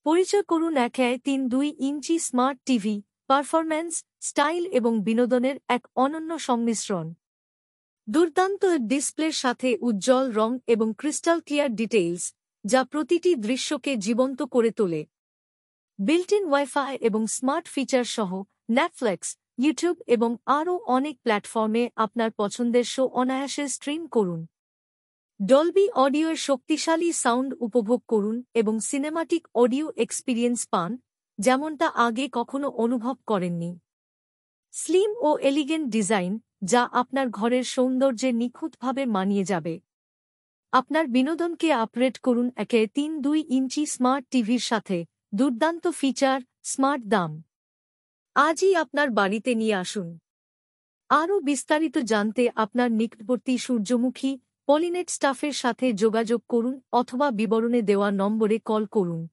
পরিচয় করুন ১.৩২ ইঞ্চি smart TV, performance, style এবং বিনোদনের এক অনন্য সংমিশ্রণ। দুর্দান্ত ডিসপ্লের সাথে উজ্জ্বল রং এবং ক্রিস্টাল ক্লিয়ার ডিটেইলস, যা প্রতিটি দৃশ্যকে জীবন্ত করে তোলে। বিল্ট ইন ওয়াইফাই এবং স্মার্ট ফিচার সহ নেটফ্লিক্স, ইউটিউব এবং আরও অনেক প্ল্যাটফর্মে আপনার পছন্দের শো অনায়াসে স্ট্রিম করুন। ডলবি অডিওর শক্তিশালী সাউন্ড উপভোগ করুন এবং সিনেমাটিক অডিও এক্সপিরিয়েন্স পান, যেমনটা আগে কখনো অনুভব করেননি। স্লিম ও এলিগেন্ট ডিজাইন, যা আপনার ঘরের সৌন্দর্যে নিখুঁতভাবে মানিয়ে যাবে। আপনার বিনোদনকে আপগ্রেড করুন ১.৩২ ইঞ্চি স্মার্ট টিভির সাথে দুর্দান্ত ফিচার, স্মার্ট দাম। আজই আপনার বাড়িতে নিয়ে আসুন। আরও বিস্তারিত জানতে আপনার নিকটবর্তী সূর্যমুখী পলিনেট স্টাফের সাথে যোগাযোগ করুন অথবা বিবরণে দেওয়া নম্বরে কল করুন।